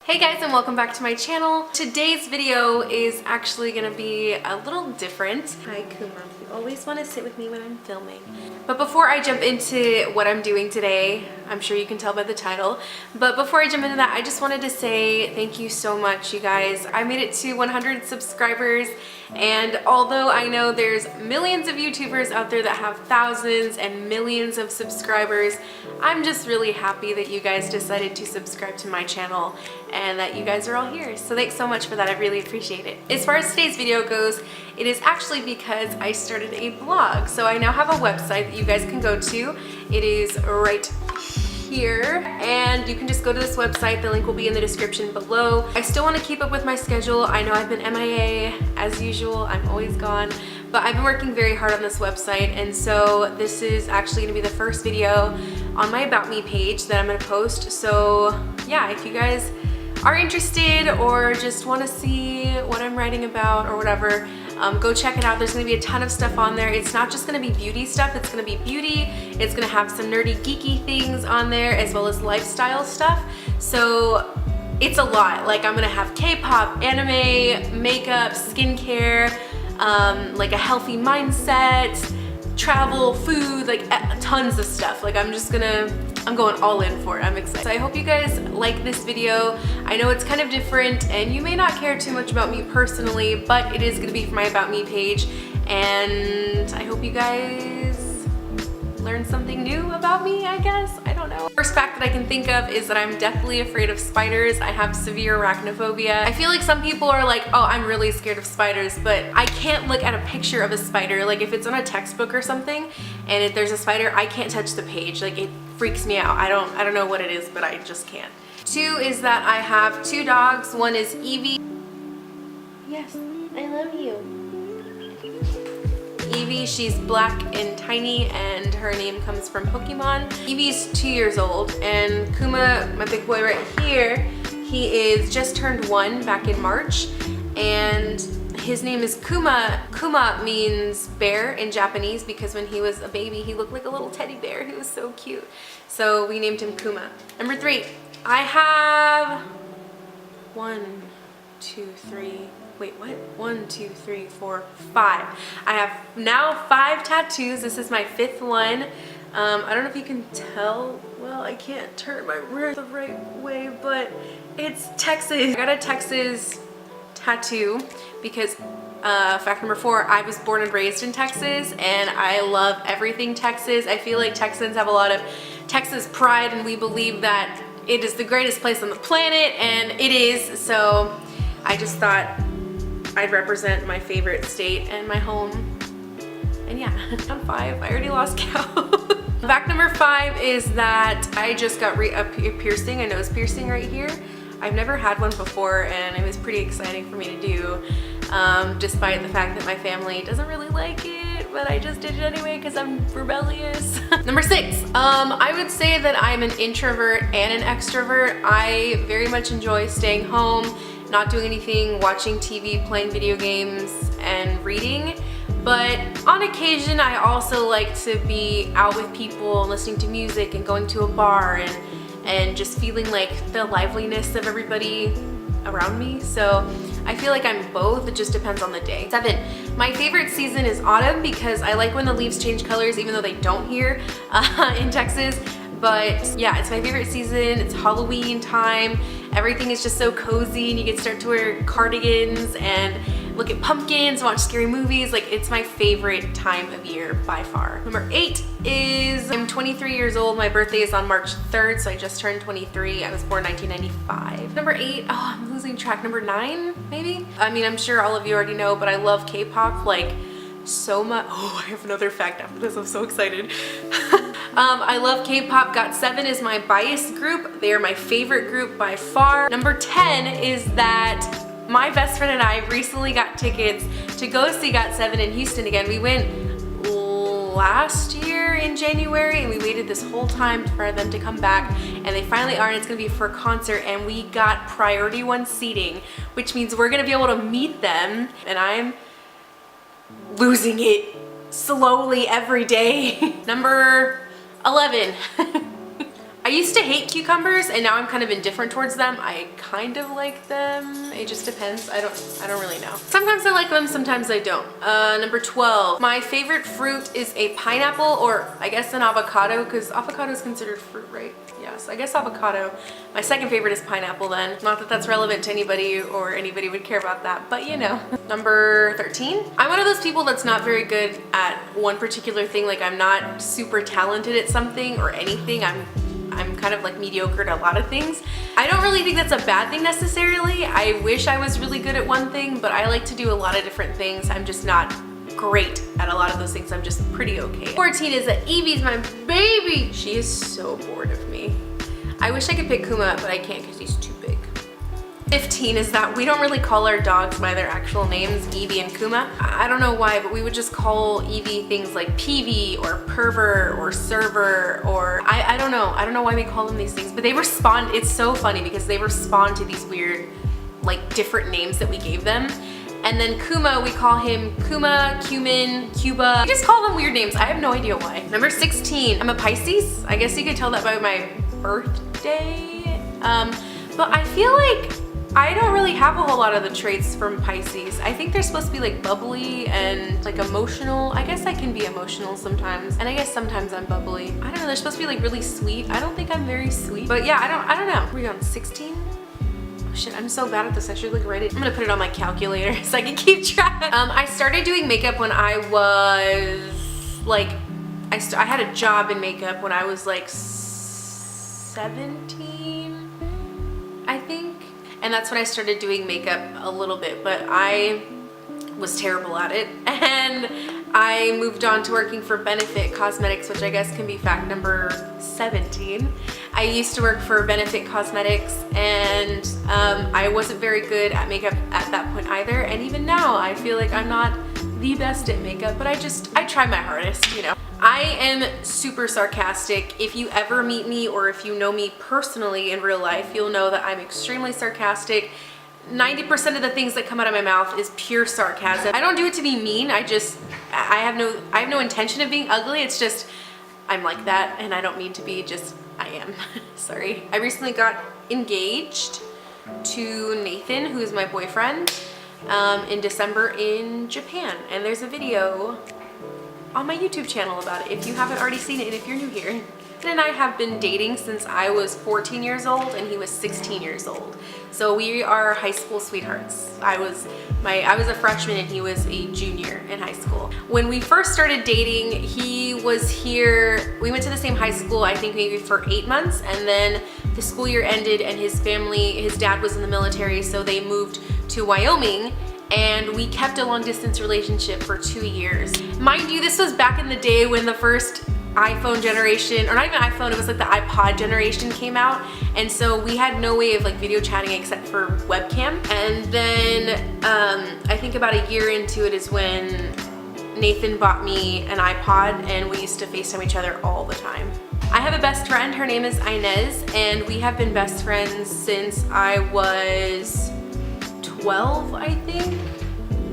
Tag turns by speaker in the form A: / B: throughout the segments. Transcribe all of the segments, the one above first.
A: Hey guys, and welcome back to my channel. Today's video is actually gonna be a little different. Hi Kuma, you always want to sit with me when I'm filming. But before I jump into what I'm doing today, I'm sure you can tell by the title, but before I jump into that, I just wanted to say thank you so much, you guys. I made it to 100 subscribers, and although I know there's millions of YouTubers out there that have thousands and millions of subscribers, I'm just really happy that you guys decided to subscribe to my channel and that you guys are all here. So thanks so much for that. I really appreciate it. As far as today's video goes, it is actually because I started a blog. So I now have a website that you guys can go to. It is right here, and you can just go to this website. The link will be in the description below. I still want to keep up with my schedule. I know I've been MIA as usual. I'm always gone, but I've been working very hard on this website, and so this is actually going to be the first video on my About Me page that I'm going to post. So yeah, if you guys are interested or just want to see what I'm writing about or whatever, go check it out. There's going to be a ton of stuff on there. It's not just going to be beauty stuff, it's going to be beauty. It's going to have some nerdy geeky things on there as well as lifestyle stuff. So it's a lot. Like, I'm going to have K-pop, anime, makeup, skincare, like a healthy mindset, travel, food, like tons of stuff. Like, I'm going all in for it. I'm excited. So I hope you guys like this video. I know it's kind of different and you may not care too much about me personally, but it is gonna be for my About Me page, and I hope you guys learn something new about me, I guess. I don't know. First fact that I can think of is that I'm deathly afraid of spiders. I have severe arachnophobia. I feel like some people are like, oh, I'm really scared of spiders, but I can't look at a picture of a spider. Like, if it's on a textbook or something and if there's a spider, I can't touch the page. Like, it freaks me out. I don't know what it is, but I just can't. Two is that I have two dogs. One is Evie. Yes, I love you. Evie, she's black and tiny, and her name comes from Pokemon. Evie's 2 years old, and Kuma, my big boy right here, he is just turned 1 back in March, and his name is Kuma. Kuma means bear in Japanese because when he was a baby, he looked like a little teddy bear. He was so cute. So we named him Kuma. Number 3, I have 1, 2, 3, wait, what? 1, 2, 3, 4, 5. I have now 5 tattoos. This is my 5th one. I don't know if you can tell. Well, I can't turn my wrist the right way, but it's Texas. I got a Texas tattoo because fact number 4, I was born and raised in Texas, and I love everything Texas. I feel like Texans have a lot of Texas pride, and we believe that it is the greatest place on the planet, and it is. So I just thought I'd represent my favorite state and my home. And yeah, I'm 5. I already lost count. Fact number 5 is that I just got a piercing, a nose piercing right here. I've never had one before, and it was pretty exciting for me to do, despite the fact that my family doesn't really like it, but I just did it anyway because I'm rebellious. Number 6, I would say that I'm an introvert and an extrovert. I very much enjoy staying home, not doing anything, watching TV, playing video games, and reading. But on occasion, I also like to be out with people, listening to music and going to a bar and just feeling like the liveliness of everybody around me. So I feel like I'm both. It just depends on the day. 7, my favorite season is autumn because I like when the leaves change colors, even though they don't here in Texas. But yeah, it's my favorite season. It's Halloween time. Everything is just so cozy, and you get to start to wear cardigans and look at pumpkins, watch scary movies. Like, it's my favorite time of year by far. Number 8 is I'm 23 years old. My birthday is on March 3rd, so I just turned 23. I was born 1995. Number 8, oh, I'm losing track. Number 9, maybe? I mean, I'm sure all of you already know, but I love K-pop like so much. Oh, I have another fact after this. I'm so excited. I love K-pop. GOT7 is my bias group. They are my favorite group by far. Number 10 is that my best friend and I recently got tickets to go see GOT7 in Houston again. We went last year in January, and we waited this whole time for them to come back, and they finally are, and it's gonna be for a concert, and we got priority 1 seating, which means we're gonna be able to meet them, and I'm losing it slowly every day. Number 11. I used to hate cucumbers and now I'm kind of indifferent towards them. I kind of like them. It just depends. I don't really know. Sometimes I like them, sometimes I don't. Number 12. My favorite fruit is a pineapple, or I guess an avocado, because avocado is considered fruit, right? Yes, I guess avocado. My second favorite is pineapple then. Not that that's relevant to anybody or anybody would care about that, but you know. Number 13. I'm one of those people that's not very good at one particular thing. Like I'm not super talented at something or anything. I'm kind of like mediocre at a lot of things. I don't really think that's a bad thing necessarily. I wish I was really good at one thing, but I like to do a lot of different things. I'm just not great at a lot of those things. I'm just pretty okay. 14 is that Evie's my baby. She is so bored of me. I wish I could pick Kuma, but I can't because he's too big. 15 is that we don't really call our dogs by their actual names, Evie and Kuma. I don't know why, but we would just call Evie things like Peevy or Pervert or Server, or I don't know. I don't know why we call them these things, but they respond. It's so funny because they respond to these weird, like different names that we gave them. And then Kuma, we call him Kuma, Cumin, Cuba. We just call them weird names. I have no idea why. Number 16, I'm a Pisces. I guess you could tell that by my birthday. But I feel like I don't really have a whole lot of the traits from Pisces. I think they're supposed to be like bubbly and like emotional. I guess I can be emotional sometimes. And I guess sometimes I'm bubbly. I don't know, they're supposed to be like really sweet. I don't think I'm very sweet. But yeah, I don't know. Are we on 16? Oh shit, I'm so bad at this. I should like write it. I'm gonna put it on my calculator so I can keep track. I started doing makeup when I was like, I had a job in makeup when I was like 17, I think. And that's when I started doing makeup a little bit, but I was terrible at it. And I moved on to working for Benefit Cosmetics, which I guess can be fact number 17. I used to work for Benefit Cosmetics, and I wasn't very good at makeup at that point either. And even now, I feel like I'm not the best at makeup, but I try my hardest, you know. I am super sarcastic. If you ever meet me or if you know me personally in real life, you'll know that I'm extremely sarcastic. 90% of the things that come out of my mouth is pure sarcasm. I don't do it to be mean. I have no intention of being ugly. It's just, I'm like that and I don't mean to be, just I am. Sorry. I recently got engaged to Nathan, who is my boyfriend, in December in Japan. And there's a video on my YouTube channel about it if you haven't already seen it and if you're new here. Nathan and I have been dating since I was 14 years old and he was 16 years old. So we are high school sweethearts. I was a freshman and he was a junior in high school. When we first started dating, he was here. We went to the same high school, I think maybe for 8 months, and then the school year ended and his dad was in the military, so they moved to Wyoming. And we kept a long distance relationship for 2 years. Mind you, this was back in the day when the first iPhone generation, or not even iPhone, it was like the iPod generation came out. And so we had no way of like video chatting except for webcam. And then I think about a year into it is when Nathan bought me an iPod and we used to FaceTime each other all the time. I have a best friend, her name is Inez, and we have been best friends since I was 12, I think.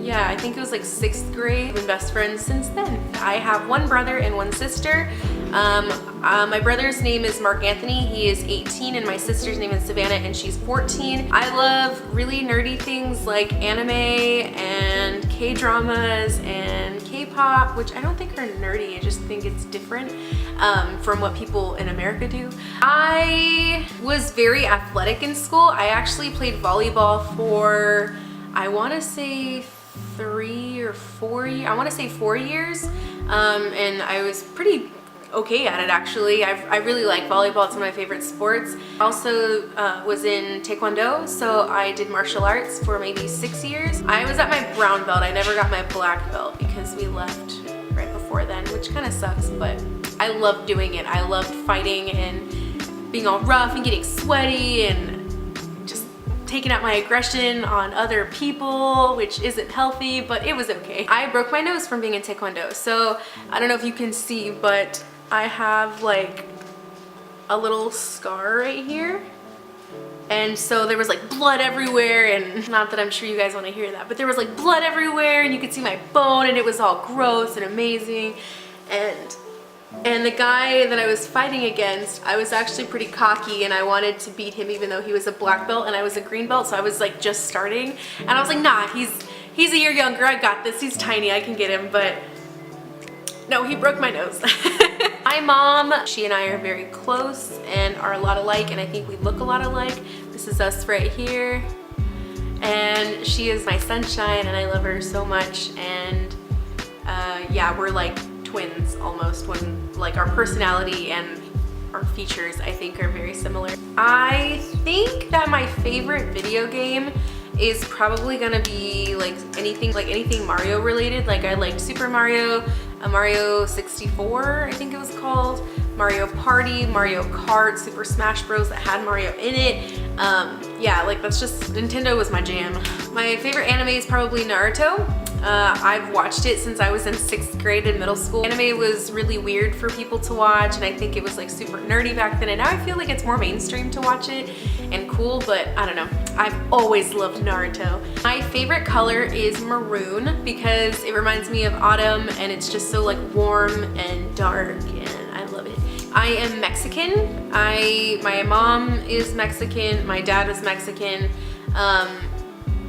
A: Yeah, I think it was like 6th grade. We've been best friends since then. I have one brother and one sister. My brother's name is Mark Anthony. He is 18, and my sister's name is Savannah, and she's 14. I love really nerdy things like anime and K-dramas and K-pop, which I don't think are nerdy. I just think it's different from what people in America do. I was very athletic in school. I actually played volleyball for, I want to say 3 or 4 years. I want to say 4 years. And I was pretty okay at it actually. I really like volleyball. It's one of my favorite sports. I also was in Taekwondo, so I did martial arts for maybe 6 years. I was at my brown belt. I never got my black belt because we left right before then, which kind of sucks, but I loved doing it. I loved fighting and being all rough and getting sweaty and just taking out my aggression on other people, which isn't healthy, but it was okay. I broke my nose from being in Taekwondo, so I don't know if you can see, but I have like a little scar right here. And so there was like blood everywhere, and not that I'm sure you guys want to hear that, but there was like blood everywhere and you could see my bone and it was all gross and amazing. And And the guy that I was fighting against, I was actually pretty cocky and I wanted to beat him even though he was a black belt and I was a green belt, so I was like just starting. And I was like, nah, he's a year younger, I got this, he's tiny, I can get him, but no, he broke my nose. My mom, she and I are very close and are a lot alike, and I think we look a lot alike. This is us right here. And she is my sunshine and I love her so much, and yeah, we're like twins almost, when like our personality and our features I think are very similar. I think that my favorite video game is probably gonna be like anything Mario related. Like I liked Super Mario, Mario 64 I think it was called, Mario Party, Mario Kart, Super Smash Bros that had Mario in it. Yeah, like that's just, Nintendo was my jam. My favorite anime is probably Naruto. I've watched it since I was in 6th grade in middle school. Anime was really weird for people to watch, and I think it was like super nerdy back then, and now I feel like it's more mainstream to watch it and cool, but I don't know. I've always loved Naruto. My favorite color is maroon because it reminds me of autumn and it's just so like warm and dark, and I love it. I am Mexican. My mom is Mexican, my dad is Mexican,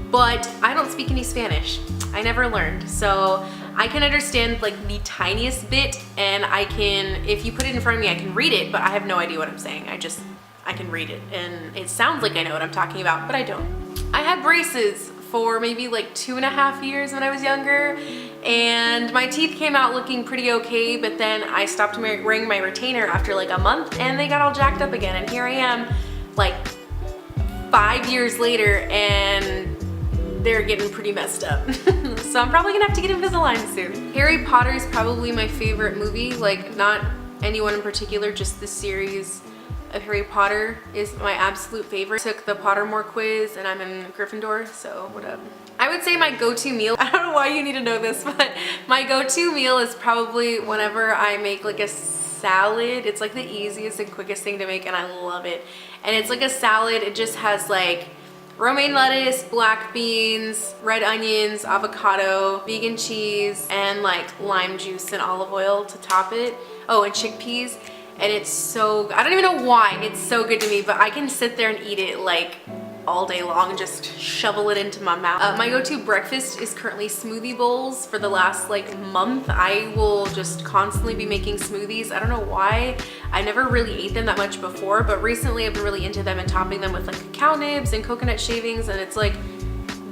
A: but I don't speak any Spanish. I never learned, so I can understand like the tiniest bit, and I can, if you put it in front of me, I can read it, but I have no idea what I'm saying. I can read it, and it sounds like I know what I'm talking about, but I don't. I had braces for maybe like 2.5 years when I was younger, and my teeth came out looking pretty okay, but then I stopped wearing my retainer after like a month, and they got all jacked up again, and here I am like 5 years later, and they're getting pretty messed up. So I'm probably gonna have to get Invisalign soon. Harry Potter is probably my favorite movie, like not anyone in particular, just the series of Harry Potter is my absolute favorite. Took the Pottermore quiz and I'm in Gryffindor, so what up. I would say my go-to meal, I don't know why you need to know this, but my go-to meal is probably whenever I make like a salad. It's like the easiest and quickest thing to make, and I love it. And it's like a salad, it just has like romaine lettuce, black beans, red onions, avocado, vegan cheese, and like lime juice and olive oil to top it. Oh, and chickpeas. And it's so, I don't even know why, it's so good to me, but I can sit there and eat it like all day long and just shovel it into my mouth. My go-to breakfast is currently smoothie bowls. For the last like month, I will just constantly be making smoothies. I don't know why. I never really ate them that much before, but recently I've been really into them and topping them with like cacao nibs and coconut shavings, and it's like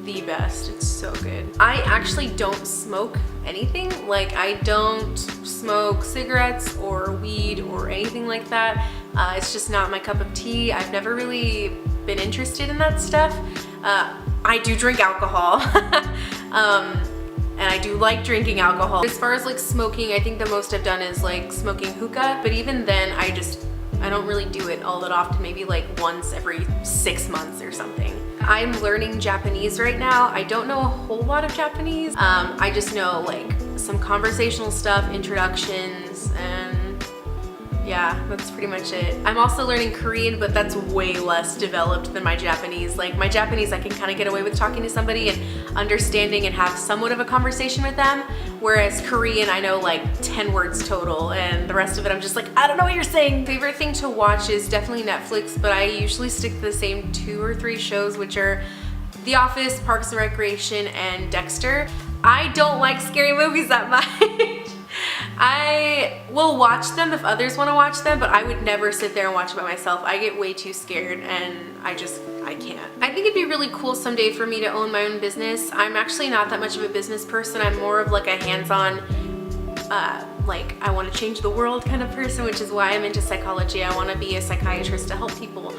A: the best. It's so good. I actually don't smoke anything. Like I don't smoke cigarettes or weed or anything like that. It's just not my cup of tea. I've never really been interested in that stuff. I do drink alcohol. And I do like drinking alcohol. As far as like smoking, I think the most I've done is like smoking hookah, but even then I don't really do it all that often, maybe like once every 6 months or something. I'm learning Japanese right now. I don't know a whole lot of Japanese. I just know like some conversational stuff, introductions, and yeah, that's pretty much it. I'm also learning Korean, but that's way less developed than my Japanese. Like my Japanese, I can kind of get away with talking to somebody and understanding and have somewhat of a conversation with them. Whereas Korean, I know like 10 words total, and the rest of it I'm just like, I don't know what you're saying. Favorite thing to watch is definitely Netflix, but I usually stick to the same 2 or 3 shows, which are The Office, Parks and Recreation, and Dexter. I don't like scary movies that much. I will watch them if others want to watch them, but I would never sit there and watch it by myself. I get way too scared, and I can't. I think it'd be really cool someday for me to own my own business. I'm actually not that much of a business person. I'm more of like a hands-on, like I want to change the world kind of person, which is why I'm into psychology. I want to be a psychiatrist to help people.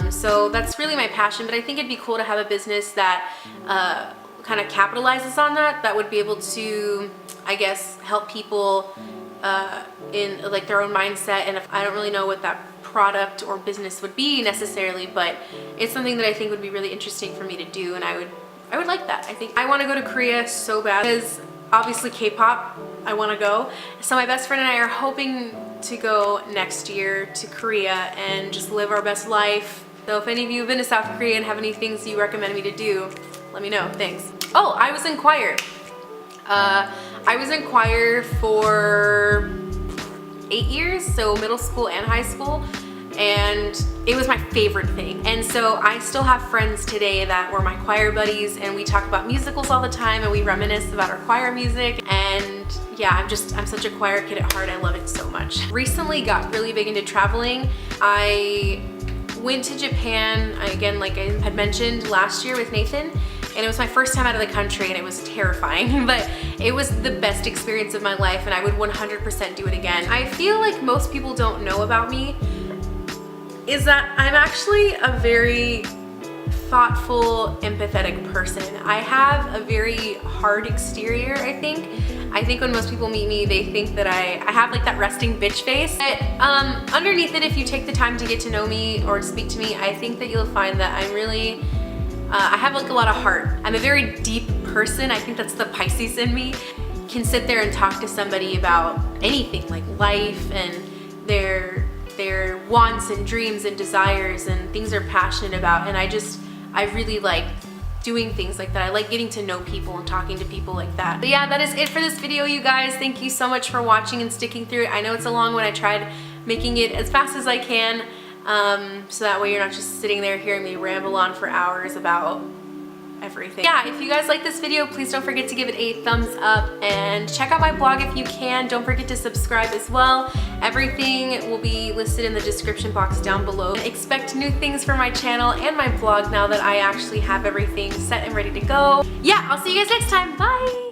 A: So that's really my passion, but I think it'd be cool to have a business that kind of capitalizes on that would be able to, I guess, help people in like their own mindset. And if I don't really know what that product or business would be necessarily, but it's something that I think would be really interesting for me to do, and I would like that. I think I want to go to Korea so bad because obviously K-pop, I want to go. So my best friend and I are hoping to go next year to Korea and just live our best life. So if any of you have been to South Korea and have any things you recommend me to do, let me know. Thanks. Oh, I was in choir. I was in choir for 8 years, so middle school and high school, and it was my favorite thing. And so I still have friends today that were my choir buddies, and we talk about musicals all the time, and we reminisce about our choir music. And yeah, I'm such a choir kid at heart. I love it so much. Recently got really big into traveling. I went to Japan, again, like I had mentioned last year with Nathan, and it was my first time out of the country, and it was terrifying, but it was the best experience of my life, and I would 100% do it again. I feel like most people don't know about me is that I'm actually a very thoughtful, empathetic person. I have a very hard exterior, I think. I think when most people meet me, they think that I have like that resting bitch face. But underneath it, if you take the time to get to know me or speak to me, I think that you'll find that I'm really, I have like a lot of heart. I'm a very deep person. I think that's the Pisces in me. Can sit there and talk to somebody about anything, like life and their wants and dreams and desires and things they're passionate about. And I really like doing things like that. I like getting to know people and talking to people like that. But yeah, that is it for this video, you guys. Thank you so much for watching and sticking through it. I know it's a long one. I tried making it as fast as I can, so that way you're not just sitting there hearing me ramble on for hours about everything. Yeah, if you guys like this video, please don't forget to give it a thumbs up and check out my blog if you can. Don't forget to subscribe as well. Everything will be listed in the description box down below. Expect new things for my channel and my blog now that I actually have everything set and ready to go. Yeah, I'll see you guys next time. Bye!